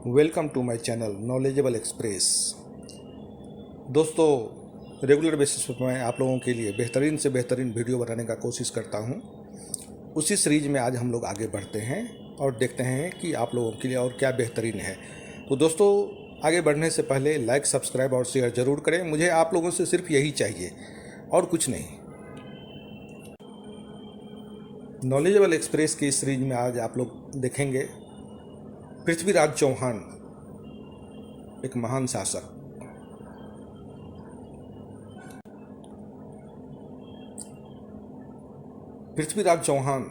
Welcome to my channel knowledgeable express. दोस्तों, regular basis पर मैं आप लोगों के लिए बेहतरीन से बेहतरीन वीडियो बनाने का कोशिश करता हूं। उसी सीरीज में आज हम लोग आगे बढ़ते हैं और देखते हैं कि आप लोगों के लिए और क्या बेहतरीन है। तो दोस्तों, आगे बढ़ने से पहले लाइक, सब्सक्राइब और शेयर ज़रूर करें। मुझे आप लोगों से सिर्फ यही चाहिए और कुछ नहीं। नॉलेजेबल एक्सप्रेस की इस सीरीज में आज आप लोग देखेंगे पृथ्वीराज चौहान, एक महान शासक। पृथ्वीराज चौहान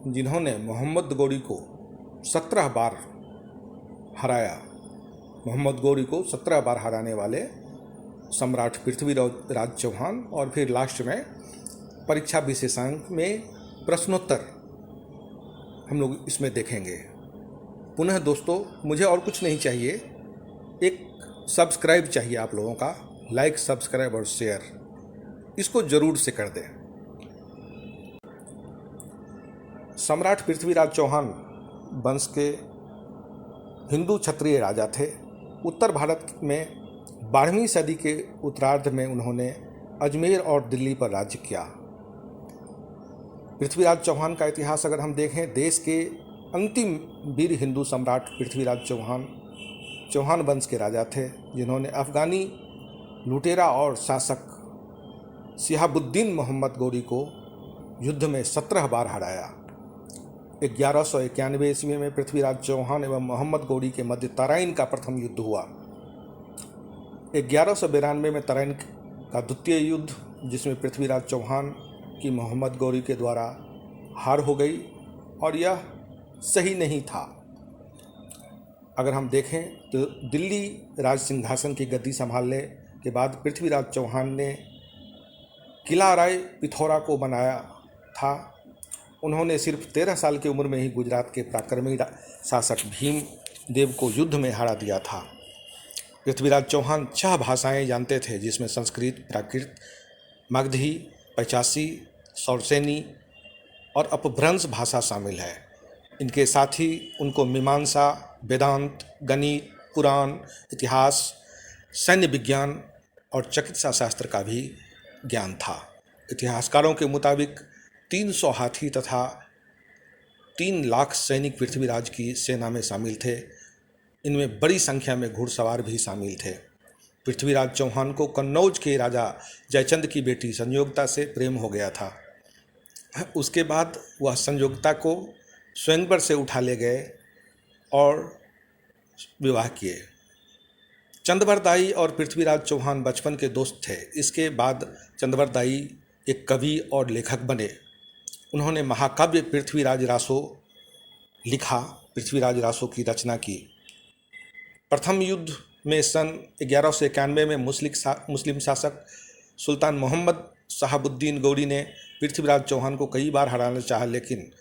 जिन्होंने मोहम्मद गौरी को 17 बार हराया। मोहम्मद गौरी को 17 बार हराने वाले सम्राट पृथ्वीराज चौहान। और फिर लास्ट में परीक्षा विशेषांक में प्रश्नोत्तर हम लोग इसमें देखेंगे। पुनः दोस्तों, मुझे और कुछ नहीं चाहिए, एक सब्सक्राइब चाहिए आप लोगों का। लाइक, सब्सक्राइब और शेयर इसको जरूर से कर दें। सम्राट पृथ्वीराज चौहान वंश के हिंदू क्षत्रिय राजा थे। उत्तर भारत में 12वीं सदी के उत्तरार्ध में उन्होंने अजमेर और दिल्ली पर राज्य किया। पृथ्वीराज चौहान का इतिहास अगर हम देखें, देश के अंतिम वीर हिंदू सम्राट पृथ्वीराज चौहान वंश के राजा थे, जिन्होंने अफगानी लुटेरा और शासक शिहाबुद्दीन मोहम्मद गौरी को युद्ध में 17 बार हराया। 1191 ईस्वी में पृथ्वीराज चौहान एवं मोहम्मद गौरी के मध्य तराइन का प्रथम युद्ध हुआ। 1192 में तराइन का द्वितीय युद्ध, जिसमें पृथ्वीराज चौहान की मोहम्मद गौरी के द्वारा हार हो गई और यह सही नहीं था। अगर हम देखें तो दिल्ली राज सिंहासन की गद्दी संभालने के बाद पृथ्वीराज चौहान ने किला राय पिथौरा को बनाया था। उन्होंने सिर्फ 13 साल की उम्र में ही गुजरात के पराक्रमी शासक भीम देव को युद्ध में हरा दिया था। पृथ्वीराज चौहान 6 भाषाएं जानते थे, जिसमें संस्कृत, प्राकृत, मगधी, पैचासी, सौरसेनी और अपभ्रंश भाषा शामिल है। इनके साथ ही उनको मीमांसा, वेदांत, गणित, पुराण, इतिहास, सैन्य विज्ञान और चिकित्सा शास्त्र का भी ज्ञान था। इतिहासकारों के मुताबिक 300 हाथी तथा 3 लाख सैनिक पृथ्वीराज की सेना में शामिल थे। इनमें बड़ी संख्या में घुड़सवार भी शामिल थे। पृथ्वीराज चौहान को कन्नौज के राजा जयचंद की बेटी संयोगता से प्रेम हो गया था। उसके बाद वह संयोगता को स्वयंवर से उठा ले गए और विवाह किए। चंद्रवरदाई और पृथ्वीराज चौहान बचपन के दोस्त थे। इसके बाद चंद्रवरदाई एक कवि और लेखक बने। उन्होंने महाकाव्य पृथ्वीराज रासो लिखा, पृथ्वीराज रासो की रचना की। प्रथम युद्ध में सन 1191 में मुस्लिम शासक सुल्तान मोहम्मद शहाबुद्दीन गौरी ने पृथ्वीराज चौहान को कई बार हराना चाहा, लेकिन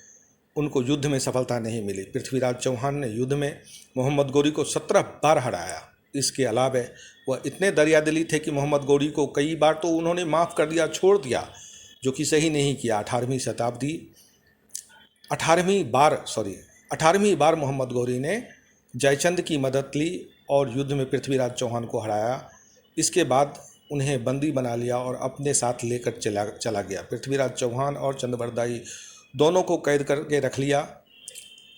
उनको युद्ध में सफलता नहीं मिली। पृथ्वीराज चौहान ने युद्ध में मोहम्मद गौरी को 17 बार हराया। इसके अलावा वह इतने दरियादिली थे कि मोहम्मद गौरी को कई बार तो उन्होंने माफ़ कर दिया, छोड़ दिया, जो कि सही नहीं किया। 18वीं बार मोहम्मद गौरी ने जयचंद की मदद ली और युद्ध में पृथ्वीराज चौहान को हराया। इसके बाद उन्हें बंदी बना लिया और अपने साथ लेकर चला गया। पृथ्वीराज चौहान और चंद्रवरदाई दोनों को कैद करके रख लिया।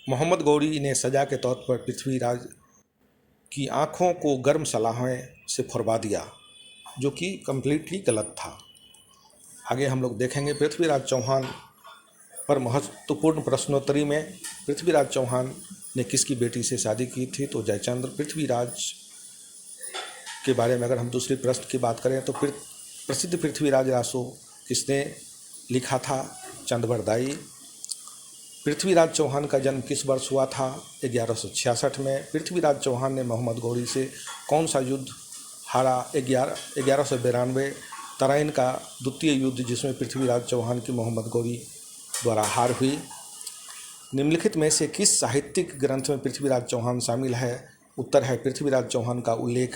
मोहम्मद गौरी ने सजा के तौर पर पृथ्वीराज की आँखों को गर्म सलाखें से फुरवा दिया, जो कि कम्प्लीटली गलत था। आगे हम लोग देखेंगे पृथ्वीराज चौहान पर महत्वपूर्ण प्रश्नोत्तरी में पृथ्वीराज चौहान ने किसकी बेटी से शादी की थी। तो जयचंद्र। पृथ्वीराज के बारे में अगर हम दूसरी प्रश्न की बात करें तो प्रसिद्ध पृथ्वीराज रासो किसने लिखा था? चंद्रवरदाई। पृथ्वीराज चौहान का जन्म किस वर्ष हुआ था? 1166 में। पृथ्वीराज चौहान ने मोहम्मद गौरी से कौन सा युद्ध हारा? 1192 तराइन का द्वितीय युद्ध, जिसमें पृथ्वीराज चौहान की मोहम्मद गौरी द्वारा हार हुई। निम्नलिखित में से किस साहित्यिक ग्रंथ में पृथ्वीराज चौहान शामिल है? उत्तर है पृथ्वीराज चौहान का उल्लेख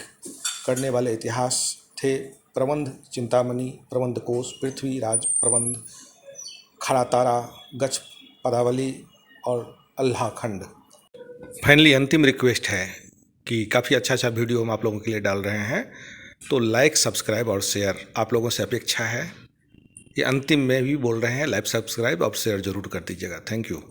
करने वाले इतिहास थे प्रबंध चिंतामणि, प्रबंध कोश, पृथ्वीराज प्रबंध, खड़ातारा, गच्छ पदावली और अल्लाह खंड। फाइनली अंतिम रिक्वेस्ट है, कि काफ़ी अच्छा वीडियो हम आप लोगों के लिए डाल रहे हैं। तो लाइक, सब्सक्राइब और शेयर आप लोगों से अपेक्षा है। ये अंतिम में भी बोल रहे हैं, लाइक, सब्सक्राइब और शेयर जरूर कर दीजिएगा। Thank you.